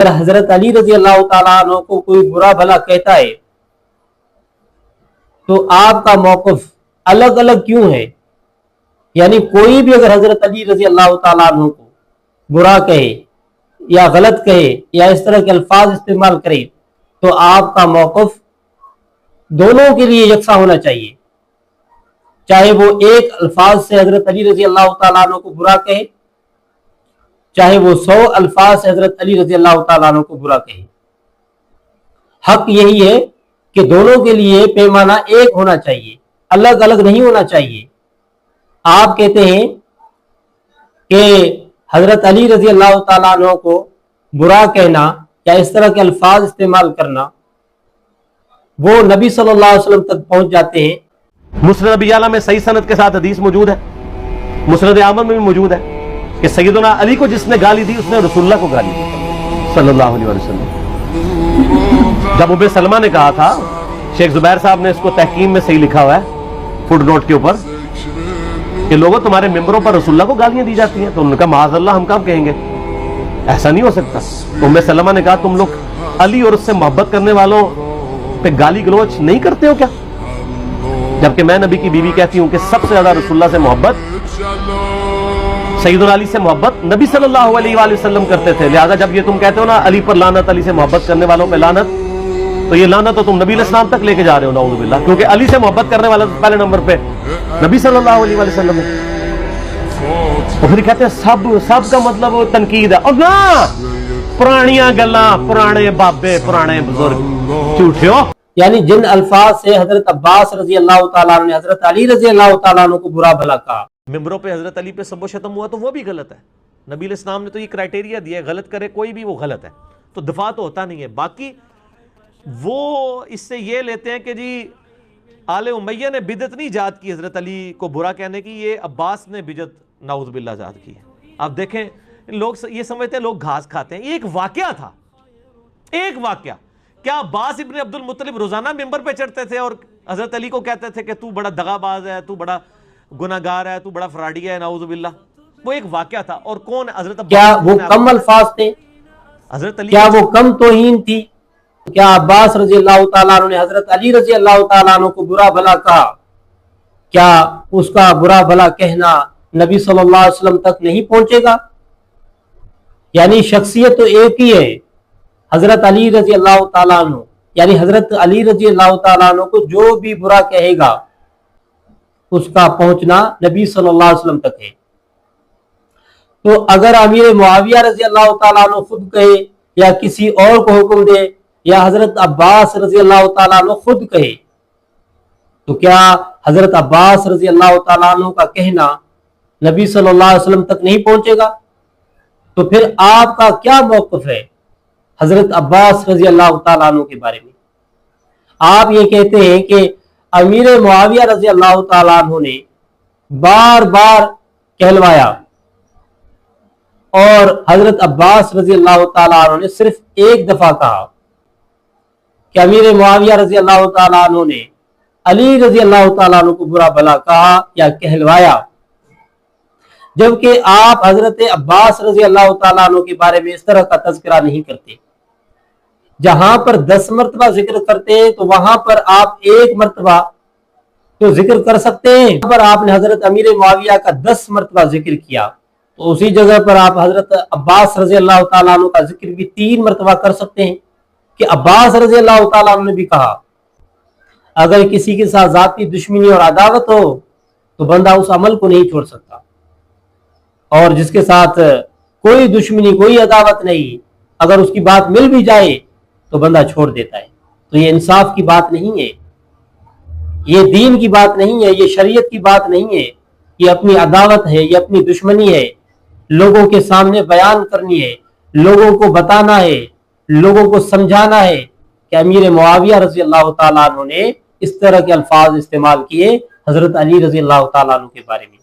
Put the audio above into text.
अगर हजरत अली रजी अल्लाह ताला अन्हु को कोई बुरा भला कहता है तो आपका मौक़िफ़ अलग अलग क्यों है? यानी कोई भी अगर हजरत अली रजी अल्लाह ताला अन्हु को बुरा कहे या गलत कहे या इस तरह के अल्फाज इस्तेमाल करे तो आपका मौक़िफ़ दोनों के लिए यकसा होना चाहिए, चाहे वो एक अल्फाज से हजरत अली रजी अल्लाह ताला अन्हु को बुरा कहे, चाहे वो 100 अल्फाज से हजरत अली रजी अल्लाह ताला अन्हु को बुरा कहे। हक यही है कि दोनों के लिए पैमाना एक होना चाहिए, अलग अलग नहीं होना चाहिए। आप कहते हैं कि हजरत अली रजी अल्लाह ताला अन्हु को बुरा कहना या इस तरह के अल्फाज इस्तेमाल करना वो नबी सल्लल्लाहु अलैहि वसल्लम तक पहुंच जाते हैं। मुस्नद अबी आला में सही सनद के साथ हदीस मौजूद है, मुस्नद अहमद में भी मौजूद है कि सैयदना अली को जिसने गाली दी उसने रसूलुल्लाह को गाली दी सल्लल्लाहु अलैहि वसल्लम। जब उम्मे सलमा ने कहा था, शेख जुबैर साहब ने इसको तहकीम में सही लिखा हुआ है फुट नोट के ऊपर कि लोगों तुम्हारे मेंबरों पर रसूलुल्लाह को गालियां दी जाती हैं, तो उन्होंने कहा माज़अल्लाह हम कब कहेंगे, ऐसा नहीं हो सकता। तो उम्मे सलमा ने कहा तुम लोग अली और उससे मोहब्बत करने वालों पे गाली गलौच नहीं करते हो क्या? जबकि मैं नबी की बीवी कहती हूं कि सबसे ज्यादा रसूलुल्लाह से मोहब्बत, सैयदना अली से मोहब्बत नबी सल्लल्लाहु अलैहि वसल्लम करते थे। लिहाजा जब ये तुम कहते हो ना अली पर लानत, अली से मोहब्बत करने वालों पे लानत, तो ये लानत तो तुम नबी अलैहिस्सलाम तक लेके जा रहे हो नाऊज़ु बिल्लाह, क्योंकि अली से मोहब्बत करने वाला पहले नंबर पे नबी सल्लल्लाहु अलैहि वसल्लम है। तो फिर कहते हैं सब का मतलब तनकीद है। और ना पुरानियां गल्लां, पुराने बाबे, पुराने बुजुर्ग झूठे हो। यानी जिन अल्फाज से हजरत अब्बास रजी अल्लाह ताला अन्हु ने हजरत अली रजी अल्लाह ताला अन्हु को बुरा भला कहा, मेंबरों पे हजरत अली पे सबो शतम हुआ तो वो भी गलत है। नबी अलैहिस्सलाम ने तो ये क्राइटेरिया दिया है, गलत करे कोई भी वो गलत है, तो दफा तो होता नहीं है। बाकी वो इससे ये लेते हैं कि जी आले उमैया ने बिदत नहीं ईजाद की हजरत अली को बुरा कहने की, ये अब्बास ने बिदत नाउज़ु बिल्लाह ईजाद की है। आप देखें लोग ये समझते हैं लोग घास खाते हैं, ये एक वाकया था, एक वाकया। क्या अब्बास इब्न अब्दुल मुत्तलिब रोजाना मिंबर पे चढ़ते थे और हजरत अली को कहते थे कि तू बड़ा दगाबाज है, तू बड़ा गुनाहगार है, तू बड़ा फ्रॉडी है, नाउज़ु बिल्लाह? वो एक वाकया था। और कौन हजरत क्या वो कम अल्फाज थे? हजरत अली क्या वो कम तौहीन थी? क्या अब्बास रजी अल्लाह ताला अन्हु ने हजरत अली रजी अल्लाह ताला अन्हु को बुरा भला कहा? क्या उसका बुरा भला कहना नबी सल्लल्लाहु अलैहि वसल्लम तक नहीं पहुंचेगा? यानी शख्सियत तो एक ही है, हजरत अली रजी अल्लाह ताला अन्हु, यानी हजरत अली रजी अल्लाह ताला अन्हु को जो भी बुरा कहेगा उसका पहुंचना नबी सल्लल्लाहु अलैहि वसल्लम तक है। तो अगर अमीर मुआविया रजी अल्लाह ताला अन्हु खुद कहे या किसी और को हुक्म दे या हजरत अब्बास रजी अल्लाह ताला अन्हु खुद कहे, तो क्या हजरत अब्बास रजी अल्लाह ताला अन्हु का कहना नबी सल्लल्लाहु अलैहि वसल्लम तक नहीं पहुंचेगा? तो फिर आपका क्या मौक़िफ़ है हजरत अब्बास रजी अल्लाह ताला अन्हु के बारे में? आप ये कहते हैं कि अमीर मुआविया रजी अल्लाह ताला अन्हु ने बार बार कहलवाया और हजरत अब्बास रजी अल्लाह ताला अन्हु ने सिर्फ एक दफा कहा कि अमीर मुआविया रजी अल्लाह ताला अन्हु ने अली रजी अल्लाह ताला अन्हु को बुरा भला कहा या कहलवाया, जबकि आप हजरत अब्बास रजी अल्लाह ताला अन्हु के बारे में इस तरह का तज़किरा नहीं करते। जहां पर 10 मरतबा जिक्र करते हैं तो वहां पर आप 1 मरतबा तो जिक्र कर सकते हैं। पर आपने हजरत अमीर मुआविया का 10 मरतबा जिक्र किया, तो उसी जगह पर आप हजरत अब्बास रजी अल्लाह ताला अन्हु का जिक्र भी 3 मरतबा कर सकते हैं कि अब्बास रजी अल्लाह ताला अन्हु ने भी कहा अगर किसी के साथ जाती दुश्मनी और अदावत हो तो बंदा उस अमल को नहीं छोड़ सकता, और जिसके साथ कोई दुश्मनी कोई अदावत नहीं, अगर उसकी बात मिल भी जाए तो बंदा छोड़ देता है। तो ये इंसाफ की बात नहीं है, ये दीन की बात नहीं है, ये शरीयत की बात नहीं है, ये अपनी अदावत है, ये अपनी दुश्मनी है। लोगों के सामने बयान करनी है, लोगों को बताना है, लोगों को समझाना है कि अमीर मुआविया रजी अल्लाह ताला अन्हु ने इस तरह के अल्फाज इस्तेमाल किए हजरत अली रजी अल्लाह ताला अन्हु के बारे में।